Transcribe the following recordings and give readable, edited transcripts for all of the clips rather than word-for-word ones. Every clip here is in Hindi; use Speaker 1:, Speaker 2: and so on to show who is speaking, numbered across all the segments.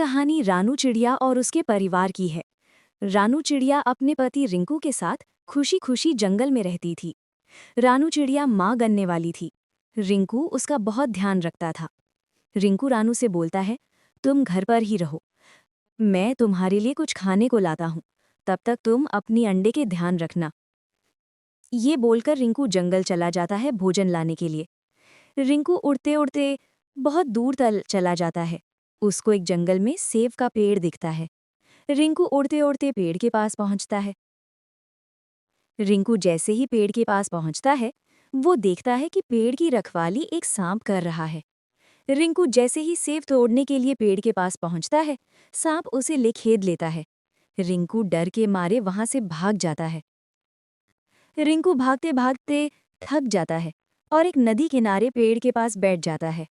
Speaker 1: कहानी रानू चिड़िया और उसके परिवार की है। रानू चिड़िया अपने पति रिंकू के साथ खुशी खुशी जंगल में रहती थी। रानू चिड़िया माँ गन्ने वाली थी। रिंकू उसका बहुत ध्यान रखता था। रिंकू रानू से बोलता है, तुम घर पर ही रहो, मैं तुम्हारे लिए कुछ खाने को लाता हूँ, तब तक तुम अपनी अंडे के ध्यान रखना। ये बोलकर रिंकू जंगल चला जाता है भोजन लाने के लिए। रिंकू उड़ते उड़ते बहुत दूर तक चला जाता है। उसको एक जंगल में सेब का पेड़ दिखता है। रिंकू उड़ते उड़ते पेड़ के पास पहुंचता है। रिंकू जैसे ही पेड़ के पास पहुंचता है, वो देखता है कि पेड़ की रखवाली एक सांप कर रहा है। रिंकू जैसे ही सेब तोड़ने के लिए पेड़ के पास पहुंचता है, सांप उसे ले खेद लेता है। रिंकू डर के मारे वहां से भाग जाता है। रिंकू भागते भागते थक जाता है और एक नदी किनारे पेड़ के पास बैठ जाता है।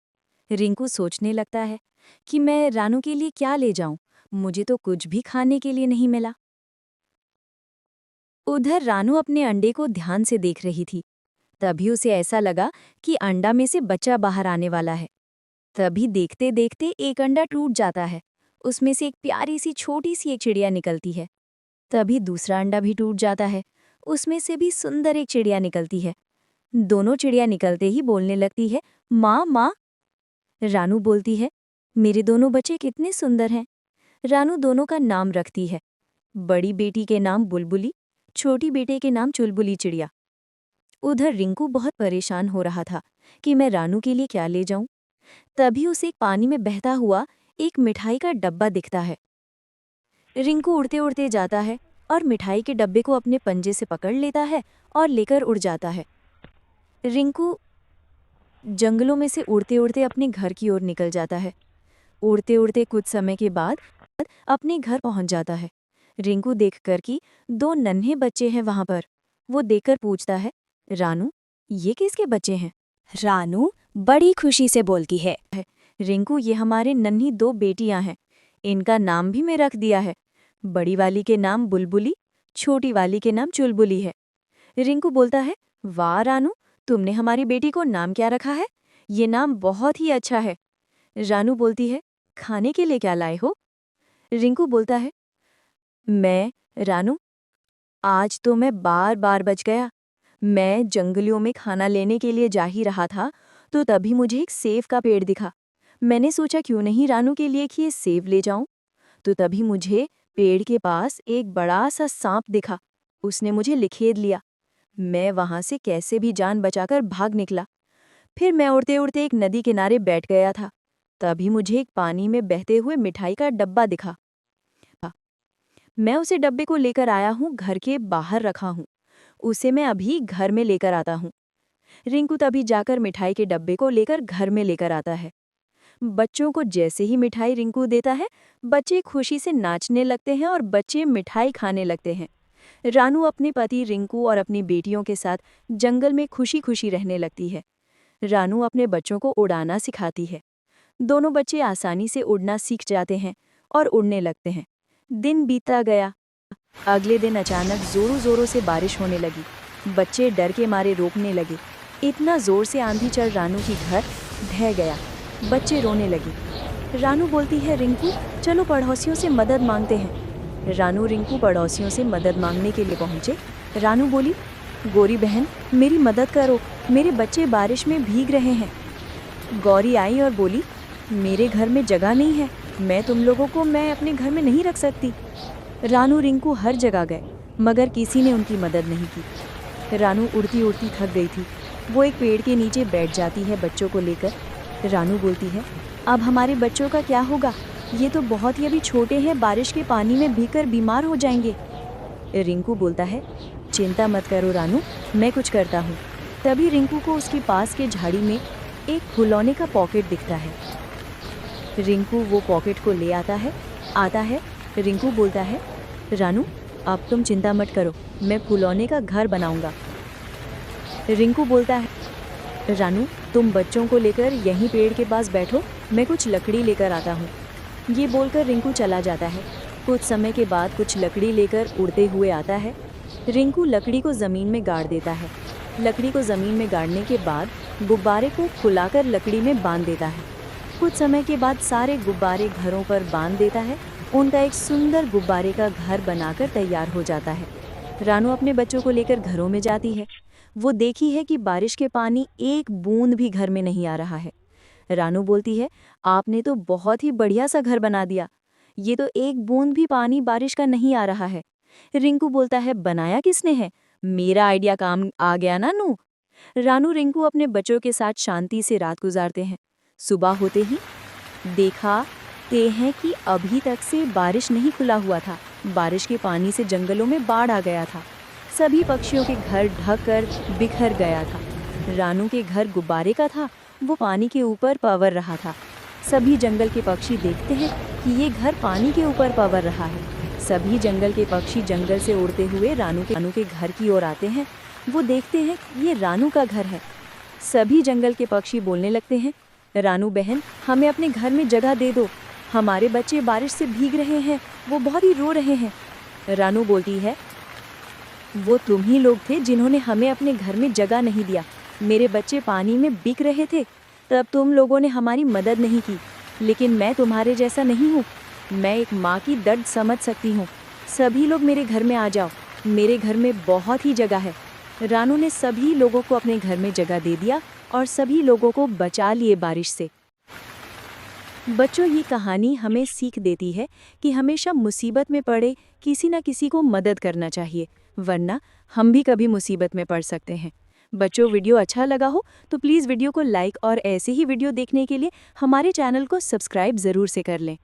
Speaker 1: रिंकू सोचने लगता है कि मैं रानू के लिए क्या ले जाऊं, मुझे तो कुछ भी खाने के लिए नहीं मिला। उधर रानू अपने अंडे को ध्यान से देख रही थी। तभी उसे ऐसा लगा कि अंडा में से बच्चा बाहर आने वाला है। तभी देखते देखते एक अंडा टूट जाता है। उसमें से एक प्यारी सी छोटी सी एक चिड़िया निकलती है। तभी दूसरा अंडा भी टूट जाता है। उसमें से भी सुंदर एक चिड़िया निकलती है। दोनों चिड़िया निकलते ही बोलने लगती है, माँ माँ। रानू बोलती है, मेरे दोनों बच्चे कितने सुंदर हैं। रानू दोनों का नाम रखती है। बड़ी बेटी के नाम बुलबुली, छोटी बेटे के नाम चुलबुली चिड़िया। उधर रिंकू बहुत परेशान हो रहा था कि मैं रानू के लिए क्या ले जाऊं। तभी उसे एक पानी में बहता हुआ एक मिठाई का डब्बा दिखता है। रिंकू उड़ते उड़ते जाता है और मिठाई के डब्बे को अपने पंजे से पकड़ लेता है और लेकर उड़ जाता है। रिंकू जंगलों में से उड़ते उड़ते अपने घर की ओर निकल जाता है। उड़ते उड़ते कुछ समय के बाद अपने घर पहुंच जाता है। रिंकू देखकर कि दो नन्हे बच्चे हैं वहां पर। वो देखकर पूछता है, रानू, ये किसके बच्चे हैं? रानू बड़ी खुशी से बोलती है, रिंकू, ये हमारे नन्ही दो बेटियां हैं। इनका नाम भी मैं रख दिया है। बड़ी वाली के नाम बुलबुली, छोटी वाली के नाम चुलबुली है। रिंकू बोलता है, वाह रानू, तुमने हमारी बेटी को नाम क्या रखा है? ये नाम बहुत ही अच्छा है। रानू बोलती है, खाने के लिए क्या लाए हो? रिंकू बोलता है, रानू, आज तो मैं बार बार बच गया। मैं जंगलियों में खाना लेने के लिए जा ही रहा था, तो तभी मुझे एक सेब का पेड़ दिखा। मैंने सोचा क्यों नहीं रानू के लिए कि ये सेब ले जाऊं। तो तभी मुझे पेड़ के पास एक बड़ा सा सांप दिखा। उसने मुझे लिखेद लिया। मैं वहां से कैसे भी जान बचाकर भाग निकला। फिर मैं उड़ते उड़ते एक नदी किनारे बैठ गया था। तभी मुझे एक पानी में बहते हुए मिठाई का डब्बा दिखा। मैं उसे डब्बे को लेकर आया हूँ, घर के बाहर रखा हूँ। उसे मैं अभी घर में लेकर आता हूँ। रिंकू तभी जाकर मिठाई के डब्बे को लेकर घर में लेकर आता है। बच्चों को जैसे ही मिठाई रिंकू देता है, बच्चे खुशी से नाचने लगते हैं और बच्चे मिठाई खाने लगते हैं। रानू अपने पति रिंकू और अपनी बेटियों के साथ जंगल में खुशी खुशी रहने लगती है। रानू अपने बच्चों को उड़ाना सिखाती है। दोनों बच्चे आसानी से उड़ना सीख जाते हैं और उड़ने लगते हैं। दिन बीतता गया। अगले दिन अचानक जोरों जोरों से बारिश होने लगी। बच्चे डर के मारे रोकने लगे। इतना जोर से आंधी चल रानू की घर ढह गया। बच्चे रोने लगे। रानू बोलती है, रिंकू, चलो पड़ोसियों से मदद मांगते हैं। रानू रिंकू पड़ोसियों से मदद मांगने के लिए पहुंचे। रानू बोली, गौरी बहन, मेरी मदद करो, मेरे बच्चे बारिश में भीग रहे हैं। गौरी आई और बोली, मेरे घर में जगह नहीं है, मैं तुम लोगों को अपने घर में नहीं रख सकती। रानू रिंकू हर जगह गए, मगर किसी ने उनकी मदद नहीं की। रानू उड़ती उड़ती थक गई थी। वो एक पेड़ के नीचे बैठ जाती है बच्चों को लेकर। रानू बोलती है, अब हमारे बच्चों का क्या होगा? ये तो बहुत ही अभी छोटे हैं, बारिश के पानी में भीगकर बीमार हो जाएंगे। रिंकू बोलता है, चिंता मत करो रानू, मैं कुछ करता हूँ। तभी रिंकू को उसके पास के झाड़ी में एक फुलौने का पॉकेट दिखता है। रिंकू वो पॉकेट को ले आता है। रिंकू बोलता है, रानू, अब तुम चिंता मत करो, मैं फुलौने का घर बनाऊंगा। रिंकू बोलता है, रानू, तुम बच्चों को लेकर यहीं पेड़ के पास बैठो, मैं कुछ लकड़ी लेकर आता हूँ। ये बोलकर रिंकू चला जाता है। कुछ समय के बाद कुछ लकड़ी लेकर उड़ते हुए आता है। रिंकू लकड़ी को ज़मीन में गाड़ देता है। लकड़ी को ज़मीन में गाड़ने के बाद गुब्बारे को फुलाकर लकड़ी में बांध देता है। कुछ समय के बाद सारे गुब्बारे घरों पर बांध देता है। उनका एक सुंदर गुब्बारे का घर बनाकर तैयार हो जाता है। रानू अपने बच्चों को लेकर घरों में जाती है। वो देखी है कि बारिश के पानी एक बूंद भी घर में नहीं आ रहा है। रानू बोलती है, आपने तो बहुत ही बढ़िया सा घर बना दिया। ये तो एक बूंद भी पानी बारिश का नहीं आ रहा है। रिंकू बोलता है, बनाया किसने है? मेरा आइडिया काम आ गया ना नू। रानू रिंकू अपने बच्चों के साथ शांति से रात गुजारते हैं। सुबह होते ही देखते हैं कि अभी तक से बारिश नहीं खुला हुआ था। बारिश के पानी से जंगलों में बाढ़ आ गया था। सभी पक्षियों के घर ढककर बिखर गया था। रानू के घर गुब्बारे का था, वो पानी के ऊपर पवर रहा था। सभी जंगल के पक्षी देखते हैं कि ये घर पानी के ऊपर पवर रहा है। सभी जंगल के पक्षी जंगल से उड़ते हुए रानू के घर की ओर आते हैं। वो देखते हैं ये रानू का घर है। सभी जंगल के पक्षी बोलने लगते हैं, रानू बहन, हमें अपने घर में जगह दे दो। हमारे बच्चे बारिश से भीग रहे हैं, वो बहुत ही रो रहे हैं। रानू बोलती है, वो तुम ही लोग थे जिन्होंने हमें अपने घर में जगह नहीं दिया। मेरे बच्चे पानी में बिक रहे थे, तब तुम लोगों ने हमारी मदद नहीं की। लेकिन मैं तुम्हारे जैसा नहीं हूँ। मैं एक माँ की दर्द समझ सकती हूँ। सभी लोग मेरे घर में आ जाओ, मेरे घर में बहुत ही जगह है। रानू ने सभी लोगों को अपने घर में जगह दे दिया और सभी लोगों को बचा लिए बारिश से। बच्चों, ये कहानी हमें सीख देती है कि हमेशा मुसीबत में पड़े किसी न किसी को मदद करना चाहिए, वरना हम भी कभी मुसीबत में पड़ सकते हैं। बच्चों, वीडियो अच्छा लगा हो तो प्लीज़ वीडियो को लाइक और ऐसे ही वीडियो देखने के लिए हमारे चैनल को सब्सक्राइब ज़रूर से कर लें।